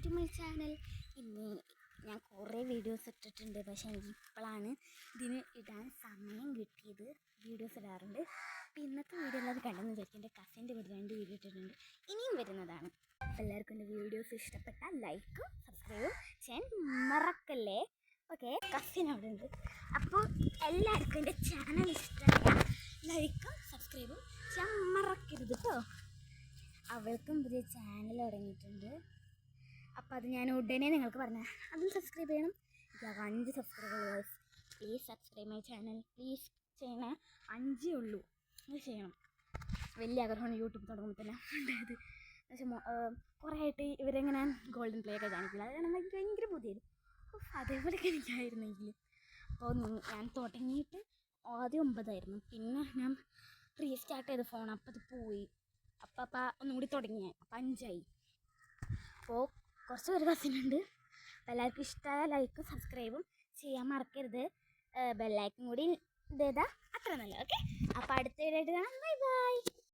To my channel. ഇന്ന് ഞാൻ കുറേ വീഡിയോസ് ഇട്ടിട്ടുണ്ട്, പക്ഷേ എനിക്ക് ഇപ്പോഴാണ് ഇതിന് ഇടാൻ സമയം കിട്ടിയത്. വീഡിയോസ് ഇടാറുണ്ട്. അപ്പോൾ ഇന്നത്തെ വീഡിയോ എല്ലാവരും കണ്ടെന്ന് വിചാരിക്കും. എൻ്റെ കസിൻ്റെ വീഡിയോ 2 വീഡിയോ ഇട്ടിട്ടുണ്ട്, ഇനിയും വരുന്നതാണ്. എല്ലാവർക്കും എൻ്റെ വീഡിയോസ് ഇഷ്ടപ്പെട്ടാൽ ലൈക്കും സബ്സ്ക്രൈബും ചെയ്യാൻ മറക്കല്ലേ. ഓക്കെ, കസിൻ അവിടെ ഉണ്ട്. അപ്പോൾ എല്ലാവർക്കും എൻ്റെ ചാനൽ ഇഷ്ടമായ ലൈക്കും സബ്സ്ക്രൈബും ചെയ്യാൻ മറക്കരുത് കേട്ടോ. അവൾക്കും പുതിയ ചാനൽ തുടങ്ങിയിട്ടുണ്ട്. അപ്പോൾ അത് ഞാൻ ഉടനെ നിങ്ങൾക്ക് പറഞ്ഞാൽ അതും സബ്സ്ക്രൈബ് ചെയ്യണം. എനിക്ക് 5 subscribers. Please subscribe my channel. Please ചെയ്യണേ. 5 ഉള്ളൂ, അത് ചെയ്യണം. വലിയ ആഗ്രഹമാണ് യൂട്യൂബ് തുടങ്ങുമ്പോൾ തന്നെ ഉണ്ടായത്. പക്ഷേ കുറേ ആയിട്ട് ഇവരെങ്ങനെ ഗോൾഡൻ പ്ലേ ഒക്കെ കാണിക്കില്ല. അതാണ് എനിക്ക് ഭയങ്കര പുതിയത്. അതേപോലെയൊക്കെ എനിക്കായിരുന്നെങ്കിൽ. അപ്പോൾ ഞാൻ തുടങ്ങിയിട്ട് ആദ്യം 9 ആയിരുന്നു. പിന്നെ ഞാൻ റീസ്റ്റാർട്ട് ചെയ്ത ഫോൺ, അപ്പോൾ അത് പോയി. അപ്പം ഒന്നും കൂടി തുടങ്ങി, അപ്പം 5 ആയി. അപ്പോൾ കുറച്ച് പേര് കസിനുണ്ട്. അപ്പോൾ എല്ലാവർക്കും ഇഷ്ടമായ ലൈക്കും സബ്സ്ക്രൈബും ചെയ്യാൻ മറക്കരുത്. ബെല്ലൈക്കും കൂടി ഇതേതാ അത്ര നല്ല. ഓക്കെ, അപ്പോൾ അടുത്ത വീഡിയോ ആയിട്ട് കാണാം. Bye bye.